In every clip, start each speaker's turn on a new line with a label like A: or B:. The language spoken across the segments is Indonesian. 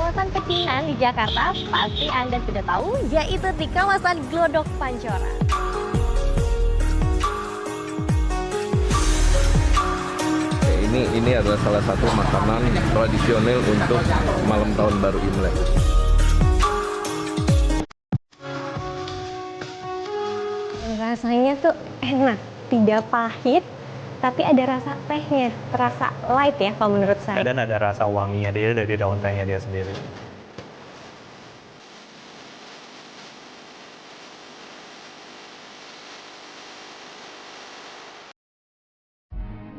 A: Kawasan pecinan di Jakarta pasti Anda sudah tahu, yaitu di kawasan Glodok Pancoran.
B: Ini adalah salah satu makanan tradisional untuk malam tahun baru Imlek.
A: Rasanya tuh enak, tidak pahit, tapi ada rasa tehnya, terasa light ya kalau menurut saya.
C: Dan ada rasa wanginya dia dari daun tehnya dia sendiri.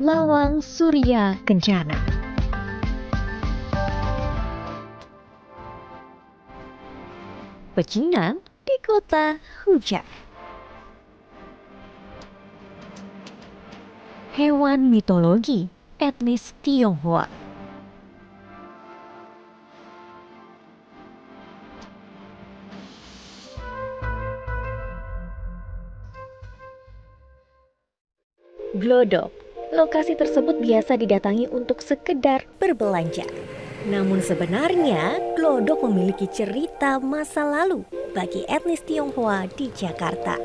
A: Lawang Surya Kencana. Pecinan di kota hujan. Hewan mitologi etnis Tionghoa. Glodok. Lokasi tersebut biasa didatangi untuk sekedar berbelanja. Namun sebenarnya, Glodok memiliki cerita masa lalu bagi etnis Tionghoa di Jakarta.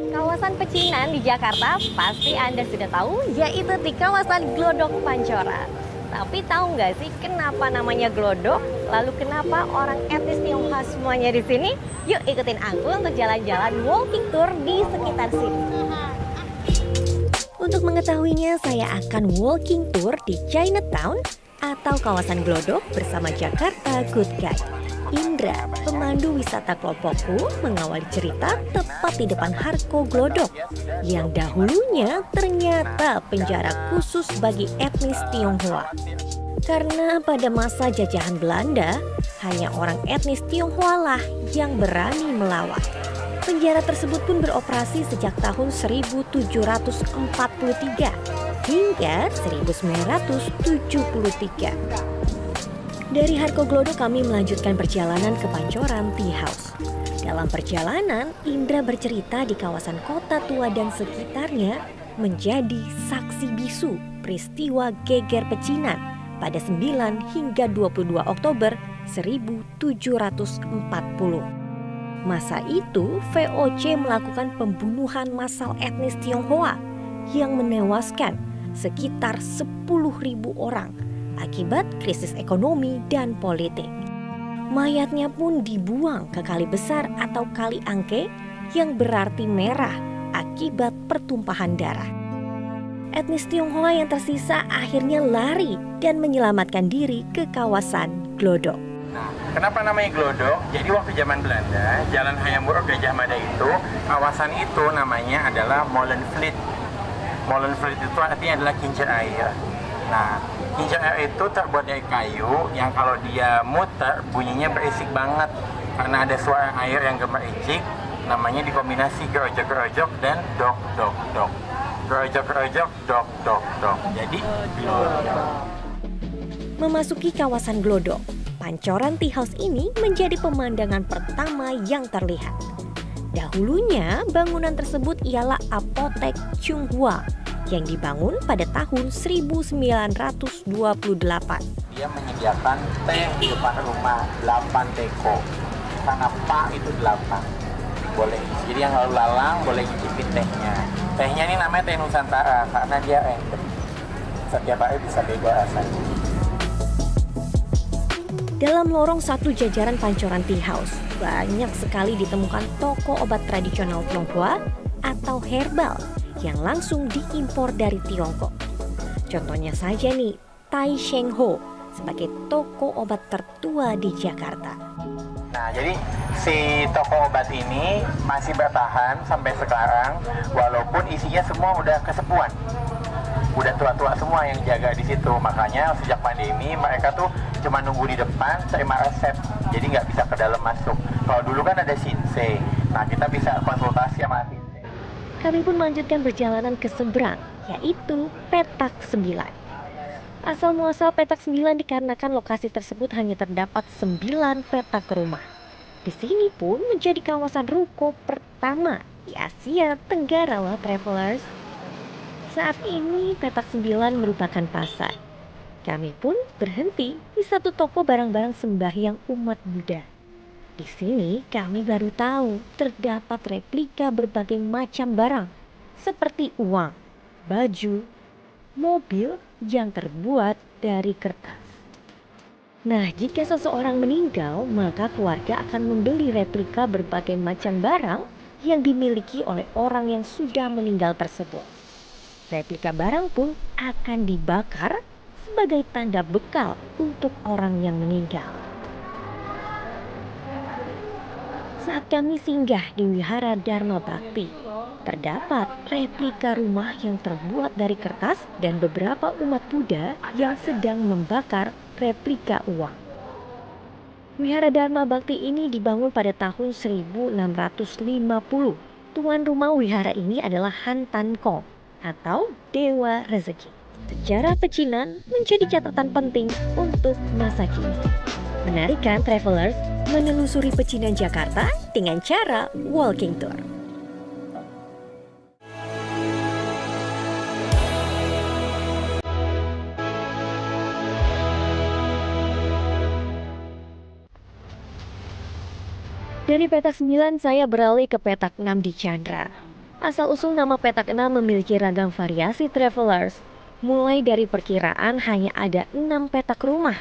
A: Kawasan pecinan di Jakarta pasti Anda sudah tahu, yaitu di kawasan Glodok Pancoran. Tapi tahu nggak sih kenapa namanya Glodok? Lalu kenapa orang etnis Tionghoa semuanya di sini? Yuk ikutin aku untuk jalan-jalan walking tour di sekitar sini. Untuk mengetahuinya, saya akan walking tour di Chinatown atau kawasan Glodok bersama Jakarta Good Guide. Indra, pemandu wisata kelompokku, mengawali cerita tepat di depan Harko Glodok yang dahulunya ternyata penjara khusus bagi etnis Tionghoa. Karena pada masa jajahan Belanda, hanya orang etnis Tionghoa lah yang berani melawan. Penjara tersebut pun beroperasi sejak tahun 1743 hingga 1973. Dari Harko Glodok kami melanjutkan perjalanan ke Pancoran Tea House. Dalam perjalanan, Indra bercerita di kawasan kota tua dan sekitarnya menjadi saksi bisu peristiwa geger pecinan pada 9 hingga 22 Oktober 1740. Masa itu, VOC melakukan pembunuhan massal etnis Tionghoa yang menewaskan sekitar 10.000 orang akibat krisis ekonomi dan politik. Mayatnya pun dibuang ke Kali Besar atau Kali Angke yang berarti merah akibat pertumpahan darah. Etnis Tionghoa yang tersisa akhirnya lari dan menyelamatkan diri ke kawasan Glodok.
D: Nah, kenapa namanya Glodok? Jadi waktu zaman Belanda, Jalan Hayam Wuruk Gajah Mada itu, kawasan itu namanya adalah Molenvliet. Molenvliet itu artinya adalah kincir air. Nah, kincir air itu terbuat dari kayu yang kalau dia muter bunyinya berisik banget karena ada suara air yang gemericik. Namanya dikombinasi gerojok-gerojok dan dok-dok-dok. Gerojok-gerojok, dok-dok-dok. Jadi Glodok.
A: Memasuki kawasan Glodok, Pancoran Tea House ini menjadi pemandangan pertama yang terlihat. Dahulunya, bangunan tersebut ialah Apotek Chunghwa yang dibangun pada tahun 1928.
D: Dia menyediakan teh di depan rumah 8 teko. Karena Pak itu 8. Boleh. Jadi yang lalu lalang boleh nyicipin tehnya. Tehnya ini namanya teh Nusantara karena dia random. Setiap hari bisa beda rasanya.
A: Dalam lorong satu jajaran Pancoran Tea House, banyak sekali ditemukan toko obat tradisional Tionghoa atau herbal yang langsung diimpor dari Tiongkok. Contohnya saja nih, Tai Sheng Ho sebagai toko obat tertua di Jakarta.
D: Nah, jadi si toko obat ini masih bertahan sampai sekarang walaupun isinya semua udah kesepuan. Udah tua-tua semua yang jaga di situ. Makanya sejak pandemi mereka tuh cuma nunggu di depan terima resep. Jadi nggak bisa ke dalam masuk. Kalau dulu kan ada Shinsei. Nah, kita bisa konsultasi sama Shinsei.
A: Kami pun melanjutkan perjalanan ke seberang, yaitu Petak 9. Asal muasal Petak 9 dikarenakan lokasi tersebut hanya terdapat 9 petak rumah. Di sini pun menjadi kawasan ruko pertama di Asia Tenggara loh, travelers. Saat ini Petak 9 merupakan pasar. Kami pun berhenti di satu toko barang-barang sembahyang umat Buddha. Di sini kami baru tahu terdapat replika berbagai macam barang seperti uang, baju, mobil yang terbuat dari kertas. Nah, jika seseorang meninggal, maka keluarga akan membeli replika berbagai macam barang yang dimiliki oleh orang yang sudah meninggal tersebut. Replika barang pun akan dibakar sebagai tanda bekal untuk orang yang meninggal. Saat kami singgah di Wihara Dharma Bhakti, terdapat replika rumah yang terbuat dari kertas dan beberapa umat Buddha yang sedang membakar replika uang. Wihara Dharma Bhakti ini dibangun pada tahun 1650. Tuan rumah wihara ini adalah Han Tan Kong atau Dewa Rezeki. Sejarah pecinan menjadi catatan penting untuk masa kini. Menarik kan travelers menelusuri pecinan Jakarta dengan cara walking tour. Dari petak 9 saya beralih ke petak 6 di Chandra. Asal-usul nama petak 6 memiliki ragam variasi travelers. Mulai dari perkiraan hanya ada 6 petak rumah,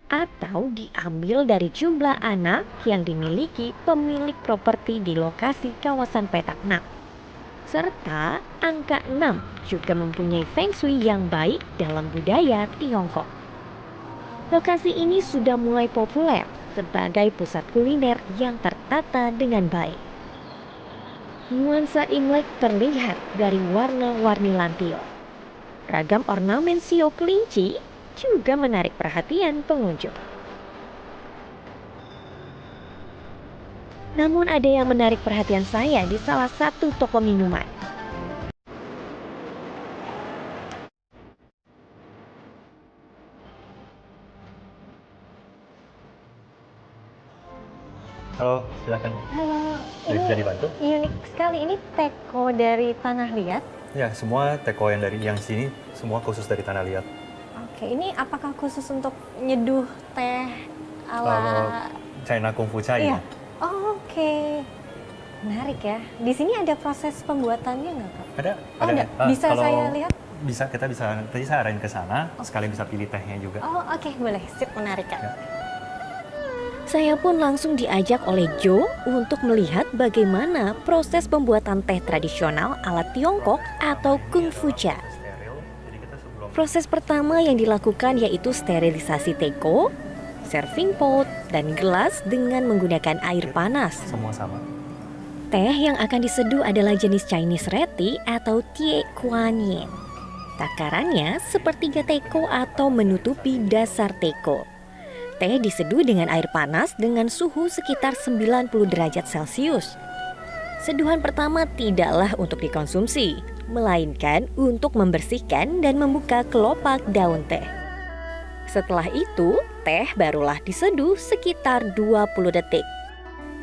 A: atau diambil dari jumlah anak yang dimiliki pemilik properti di lokasi kawasan petak 6. Serta angka 6 juga mempunyai feng shui yang baik dalam budaya Tiongkok. Lokasi ini sudah mulai populer sebagai pusat kuliner yang tertata dengan baik. Nuansa Imlek terlihat dari warna-warni lampion. Ragam ornamen sio kelinci juga menarik perhatian pengunjung. Namun ada yang menarik perhatian saya di salah satu toko minuman.
C: Halo, silakan.
A: Halo,
C: Bisa dibantu?
A: unik sekali. Ini teko dari Tanah Liat.
C: Ya, semua teko yang sini semua khusus dari Tanah Liat.
A: Oke, ini apakah khusus untuk nyeduh teh ala
C: China Kung Fu Chai.
A: Iya. Oh, oke. Menarik ya. Di sini ada proses pembuatannya nggak, Kak?
C: Ada.
A: Ada. Bisa
C: kalau
A: saya lihat?
C: Bisa, kita bisa, nanti saya arahin ke sana, sekalian bisa pilih tehnya juga.
A: Oh, oke, boleh. Sip, menarik, Kak.
C: Ya.
A: Saya pun langsung diajak oleh Joe untuk melihat bagaimana proses pembuatan teh tradisional ala Tiongkok atau Kung Fu Cha.
C: Steril, jadi kita sebelum
A: Proses pertama yang dilakukan yaitu sterilisasi teko, serving pot, dan gelas dengan menggunakan air panas.
C: semua sama.
A: Teh yang akan diseduh adalah jenis Chinese Red Tea atau Tie Kuan Yin. Takarannya sepertiga teko atau menutupi dasar teko. Teh diseduh dengan air panas dengan suhu sekitar 90 derajat Celcius. Seduhan pertama tidaklah untuk dikonsumsi, melainkan untuk membersihkan dan membuka kelopak daun teh. Setelah itu, teh barulah diseduh sekitar 20 detik.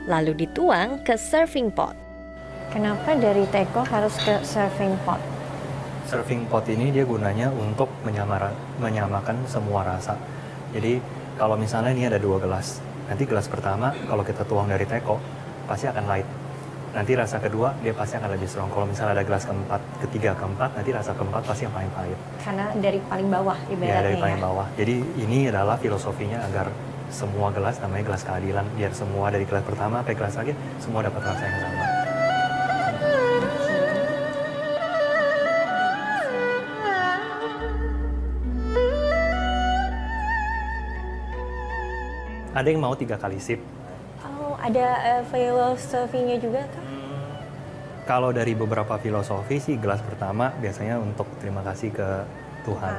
A: Lalu dituang ke serving pot. Kenapa dari teko harus ke serving pot?
C: Serving pot ini dia gunanya untuk menyamakan semua rasa. Jadi kalau misalnya ini ada 2 gelas, nanti gelas pertama kalau kita tuang dari teko pasti akan light. Nanti rasa kedua dia pasti akan lebih strong. Kalau misalnya ada gelas ketiga, keempat, nanti rasa keempat pasti yang paling pahit.
A: Karena dari paling bawah ibaratnya.
C: Ya, dari paling bawah. Jadi ini adalah filosofinya agar semua gelas namanya gelas keadilan. Biar semua dari gelas pertama sampai gelas akhir semua dapat rasa yang sama. Ada yang mau 3 kali sip.
A: Oh, ada filosofinya juga kah?
C: Kalau dari beberapa filosofi sih gelas pertama biasanya untuk terima kasih ke Tuhan.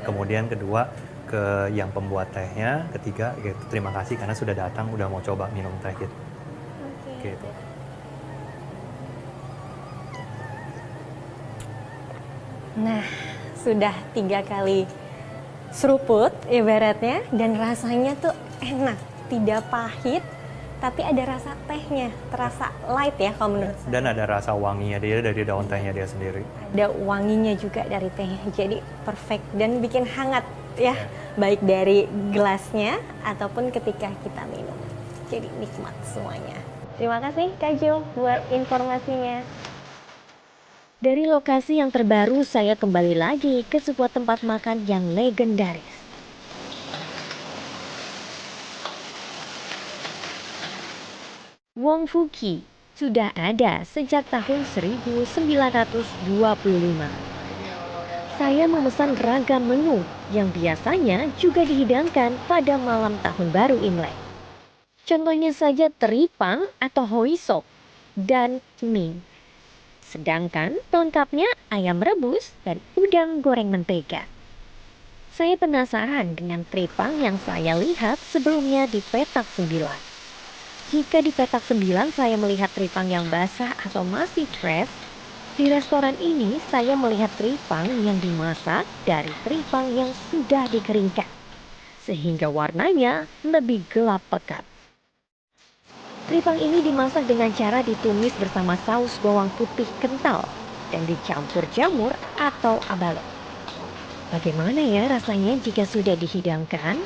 C: Kemudian kedua ke yang pembuat tehnya, ketiga yaitu terima kasih karena sudah datang udah mau coba minum teh gitu. Gitu.
A: Nah, sudah 3 kali seruput ibaratnya dan rasanya tuh enak, tidak pahit, tapi ada rasa tehnya, terasa light ya kalau menurut saya.
C: Dan ada rasa wanginya dia dari daun tehnya dia sendiri.
A: Ada wanginya juga dari tehnya, jadi perfect dan bikin hangat ya, baik dari gelasnya ataupun ketika kita minum. Jadi nikmat semuanya. Terima kasih Kak Jo buat informasinya. Dari lokasi yang terbaru, saya kembali lagi ke sebuah tempat makan yang legendaris. Wong Fuki sudah ada sejak tahun 1925. Saya memesan ragam menu yang biasanya juga dihidangkan pada malam tahun baru Imlek. Contohnya saja teripang atau hoisok dan mie. Sedangkan pelengkapnya ayam rebus dan udang goreng mentega. Saya penasaran dengan teripang yang saya lihat sebelumnya di petak 9. Jika di petak 9 saya melihat teripang yang basah atau masih fresh, di restoran ini saya melihat teripang yang dimasak dari teripang yang sudah dikeringkan, sehingga warnanya lebih gelap pekat. Teripang ini dimasak dengan cara ditumis bersama saus bawang putih kental dan dicampur jamur atau abalone. Bagaimana ya rasanya jika sudah dihidangkan?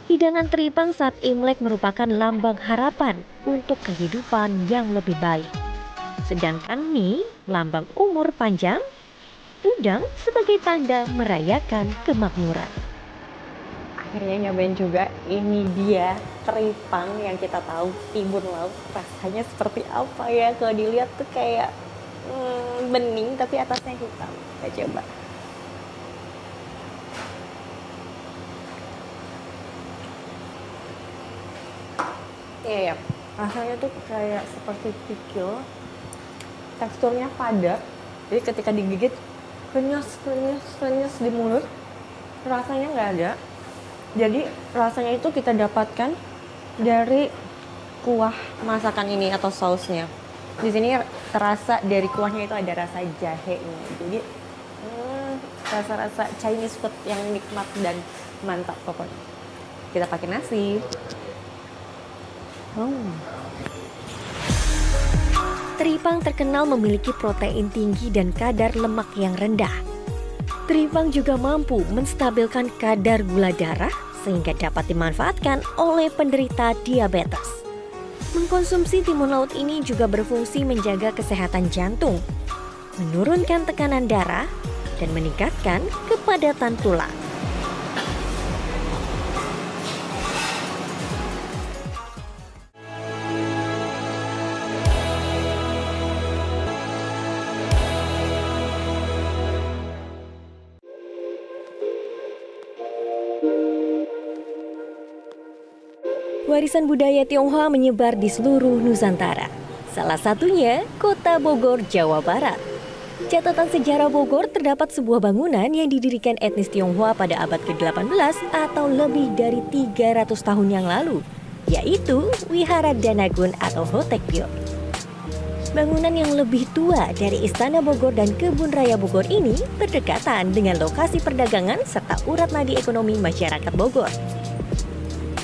A: Hidangan teripang saat Imlek merupakan lambang harapan untuk kehidupan yang lebih baik. Sedangkan mie, lambang umur panjang, udang sebagai tanda merayakan kemakmuran. Akhirnya nyobain juga, ini dia teripang yang kita tahu timun laut. Rasanya seperti apa ya? Kalau dilihat tuh kayak bening tapi atasnya hitam. Kita coba. Iya, rasanya tuh kayak seperti kikil, teksturnya padat, jadi ketika digigit kenyas di mulut, rasanya nggak ada. Jadi rasanya itu kita dapatkan dari kuah masakan ini atau sausnya. Di sini terasa dari kuahnya itu ada rasa jahenya, jadi rasa-rasa Chinese food yang nikmat dan mantap pokoknya. Kita pakai nasi. Teripang terkenal memiliki protein tinggi dan kadar lemak yang rendah. Teripang juga mampu menstabilkan kadar gula darah sehingga dapat dimanfaatkan oleh penderita diabetes. Mengkonsumsi timun laut ini juga berfungsi menjaga kesehatan jantung, menurunkan tekanan darah, dan meningkatkan kepadatan tulang. Warisan budaya Tionghoa menyebar di seluruh Nusantara. Salah satunya Kota Bogor, Jawa Barat. Catatan sejarah Bogor terdapat sebuah bangunan yang didirikan etnis Tionghoa pada abad ke-18 atau lebih dari 300 tahun yang lalu, yaitu Wihara Danagun atau Hotekpyo. Bangunan yang lebih tua dari Istana Bogor dan Kebun Raya Bogor ini berdekatan dengan lokasi perdagangan serta urat nadi ekonomi masyarakat Bogor.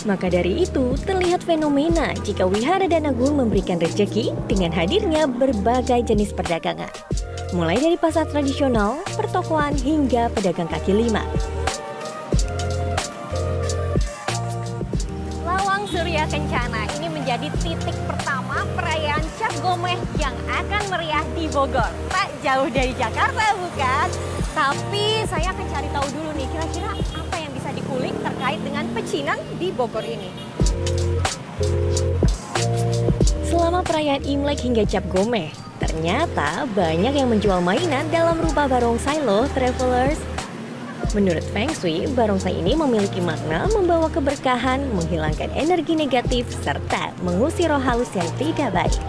A: Maka dari itu, terlihat fenomena jika Wihara Danagun memberikan rezeki dengan hadirnya berbagai jenis perdagangan. Mulai dari pasar tradisional, pertokoan, hingga pedagang kaki lima. Lawang Surya Kencana ini menjadi titik pertama perayaan Cap Gomeh yang akan meriah di Bogor. Tak jauh dari Jakarta, bukan? Tapi saya akan cari tahu dulu nih, kira-kira apa yang bisa dikulik terkait dengan pecinan di Bogor ini. Selama perayaan Imlek hingga Cap Gomeh, ternyata banyak yang menjual mainan dalam rupa barongsai loh, travelers. Menurut Feng Shui, barongsai ini memiliki makna membawa keberkahan, menghilangkan energi negatif, serta mengusir roh halus yang tidak baik.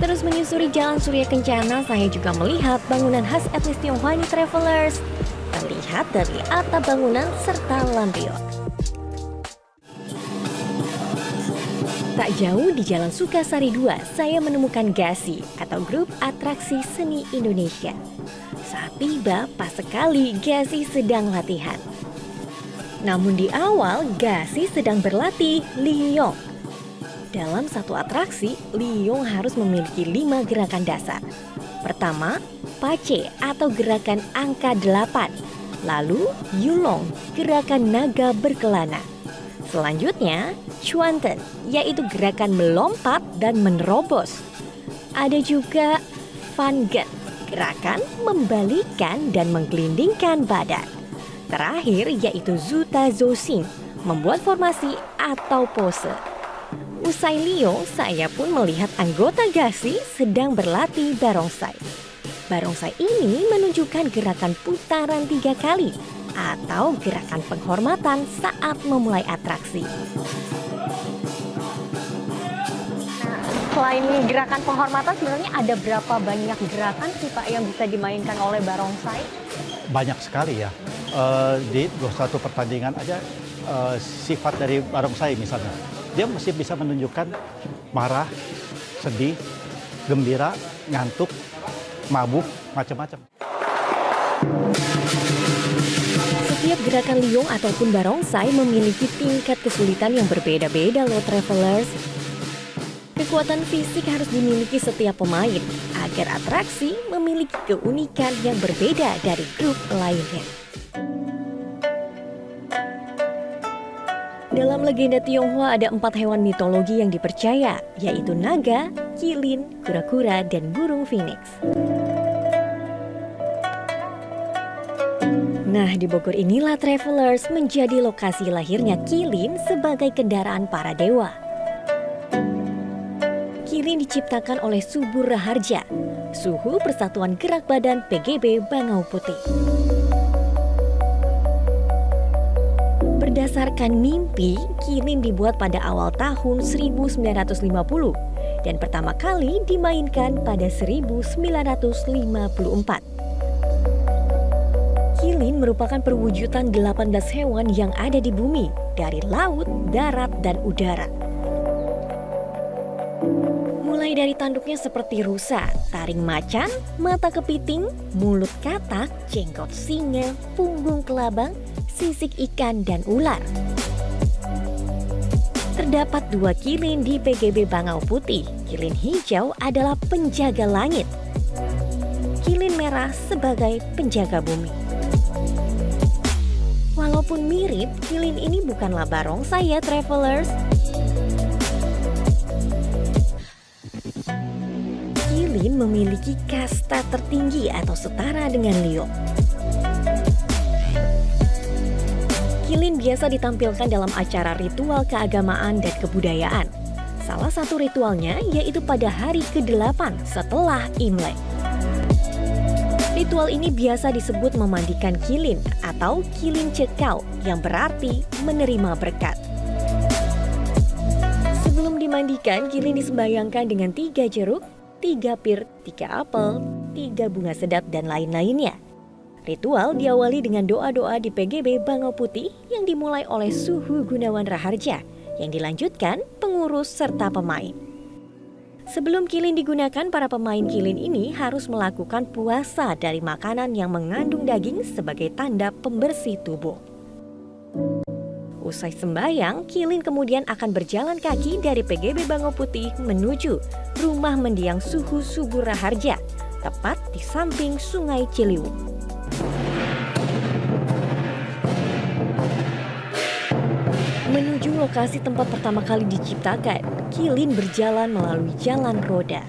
A: Terus menyusuri Jalan Surya Kencana, saya juga melihat bangunan khas etnis Tionghoa ini, travelers. Terlihat dari atap bangunan serta lampion. Tak jauh di Jalan Sukasari 2, saya menemukan GASI atau Grup Atraksi Seni Indonesia. Saat tiba, pas sekali GASI sedang latihan. Namun di awal, GASI sedang berlatih Liyong. Dalam satu atraksi, Liong harus memiliki 5 gerakan dasar. Pertama, Pace atau gerakan angka 8. Lalu, Yulong, gerakan naga berkelana. Selanjutnya, Chuanten, yaitu gerakan melompat dan menerobos. Ada juga Van Get, gerakan membalikan dan menggelindingkan badan. Terakhir yaitu Zuta Zosing, membuat formasi atau pose. Usai Liong, saya pun melihat anggota Gasi sedang berlatih barongsai. Barongsai ini menunjukkan gerakan putaran 3 kali atau gerakan penghormatan saat memulai atraksi.
E: Selain gerakan penghormatan, sebenarnya ada berapa banyak gerakan sih Pak yang bisa dimainkan oleh barongsai?
F: Banyak sekali ya. Di satu pertandingan aja sifat dari barongsai misalnya. Dia mesti bisa menunjukkan marah, sedih, gembira, ngantuk, mabuk, macam-macam.
A: Setiap gerakan Liong ataupun barongsai memiliki tingkat kesulitan yang berbeda-beda loh travelers. Kekuatan fisik harus dimiliki setiap pemain agar atraksi memiliki keunikan yang berbeda dari grup lainnya. Dalam legenda Tionghoa ada 4 hewan mitologi yang dipercaya, yaitu naga, kilin, kura-kura, dan burung phoenix. Nah, di Bogor inilah travelers menjadi lokasi lahirnya kilin sebagai kendaraan para dewa. Kilin diciptakan oleh Subur Raharja, Suhu Persatuan Gerak Badan PGB Bangau Putih. Berdasarkan mimpi, kilin dibuat pada awal tahun 1950 dan pertama kali dimainkan pada 1954. Kilin merupakan perwujudan 18 hewan yang ada di bumi, dari laut, darat, dan udara. Mulai dari tanduknya seperti rusa, taring macan, mata kepiting, mulut katak, jenggot singa, punggung kelabang, sisik ikan, dan ular. Terdapat 2 kilin di PGB Bangau Putih. Kilin hijau adalah penjaga langit. Kilin merah sebagai penjaga bumi. Walaupun mirip, kilin ini bukanlah barongsai ya travelers. Kilin memiliki kasta tertinggi atau setara dengan Liong. Kilin biasa ditampilkan dalam acara ritual keagamaan dan kebudayaan. Salah satu ritualnya yaitu pada hari ke-8 setelah Imlek. Ritual ini biasa disebut memandikan kilin atau kilin cekau yang berarti menerima berkat. Sebelum dimandikan, kilin disembayangkan dengan 3 jeruk, 3 pir, 3 apel, 3 bunga sedap, dan lain-lainnya. Ritual diawali dengan doa-doa di PGB Bangau Putih yang dimulai oleh Suhu Gunawan Raharja yang dilanjutkan pengurus serta pemain. Sebelum kilin digunakan, para pemain kilin ini harus melakukan puasa dari makanan yang mengandung daging sebagai tanda pembersih tubuh. Usai sembayang, kilin kemudian akan berjalan kaki dari PGB Bangau Putih menuju rumah mendiang Suhu Subur Raharja, tepat di samping Sungai Ciliwung. Menuju lokasi tempat pertama kali diciptakan, kilin berjalan melalui jalan roda.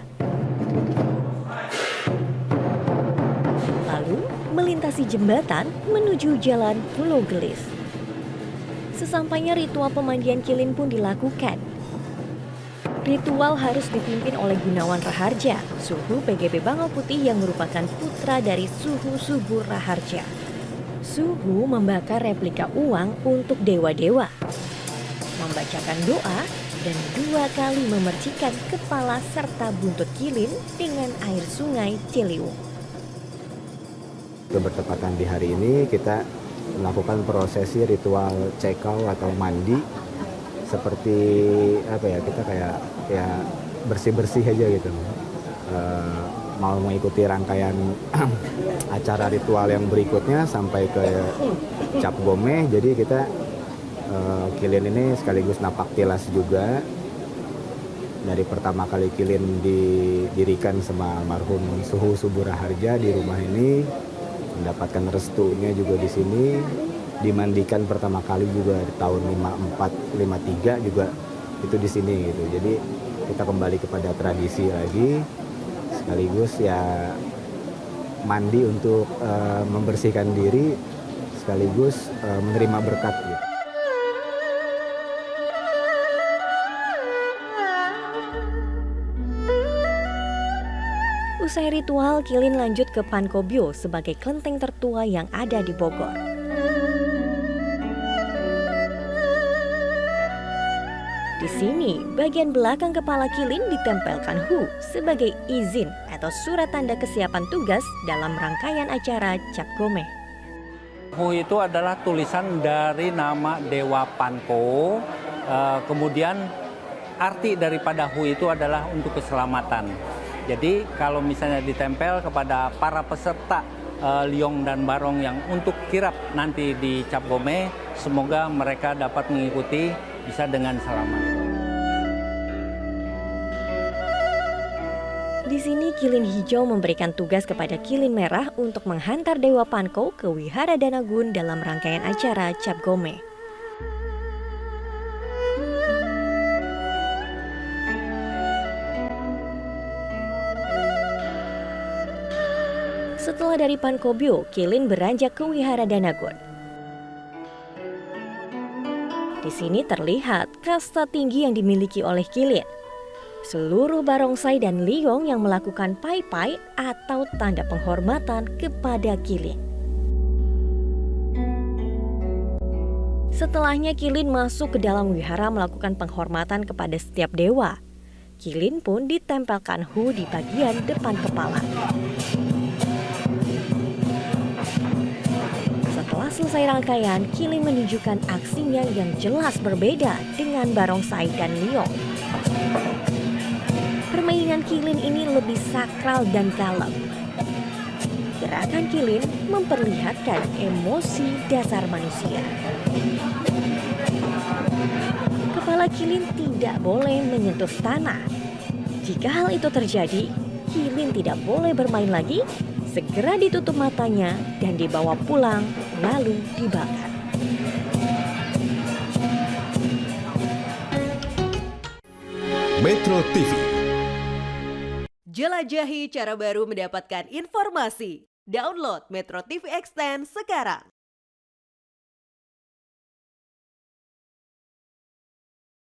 A: Lalu melintasi jembatan menuju jalan Pulau Gelis. Sesampainya ritual pemandian kilin pun dilakukan. Ritual harus dipimpin oleh Gunawan Raharja, Suhu PGB Bangau Putih yang merupakan putra dari Suhu Subur Raharja. Suhu membakar replika uang untuk dewa-dewa, membacakan doa, dan 2 kali memercikan kepala serta buntut kilin dengan air sungai Ciliwung.
G: Bertepatan di hari ini kita melakukan prosesi ritual cekau atau mandi, seperti apa ya, kita kayak bersih-bersih aja gitu. Mau mengikuti rangkaian acara ritual yang berikutnya sampai ke Cap Gomeh, jadi kita kilin ini sekaligus napak tilas juga. dari pertama kali Kilin didirikan sama almarhum Suhu Subura Harja di rumah ini, mendapatkan restunya juga di sini, dimandikan pertama kali juga di tahun 54 53 juga itu di sini gitu. Jadi kita kembali kepada tradisi lagi, sekaligus ya mandi untuk membersihkan diri, sekaligus menerima berkat gitu.
A: Usai ritual, Kilin lanjut ke Pankobyo sebagai kelenteng tertua yang ada di Bogor. Di sini, bagian belakang kepala Kilin ditempelkan Hu sebagai izin atau surat tanda kesiapan tugas dalam rangkaian acara Cap Gomeh.
H: Hu itu adalah tulisan dari nama Dewa Panko, kemudian arti daripada Hu itu adalah untuk keselamatan. Jadi kalau misalnya ditempel kepada para peserta Liong dan Barong yang untuk kirap nanti di Cap Gomeh, semoga mereka dapat mengikuti bisa dengan selamat.
A: Di sini Kilin Hijau memberikan tugas kepada Kilin Merah untuk menghantar Dewa Panko ke Wihara Danagun dalam rangkaian acara Cap Gomeh. Setelah dari Pankobyo, Kilin beranjak ke Wihara Danagun. Di sini terlihat kasta tinggi yang dimiliki oleh Kilin. Seluruh barongsai dan liong yang melakukan pai-pai atau tanda penghormatan kepada Kilin. Setelahnya Kilin masuk ke dalam wihara melakukan penghormatan kepada setiap dewa. Kilin pun ditempelkan Hu di bagian depan kepala. Setelah selesai rangkaian, Kilin menunjukkan aksinya yang jelas berbeda dengan barongsai dan liong. Permainan Kilin ini lebih sakral dan kalem. Gerakan Kilin memperlihatkan emosi dasar manusia. Kepala Kilin tidak boleh menyentuh tanah. Jika hal itu terjadi, Kilin tidak boleh bermain lagi, segera ditutup matanya dan dibawa pulang lalu dibakar.
I: Metro TV.
J: Jelajahi cara baru mendapatkan informasi. Download Metro TV Extend sekarang.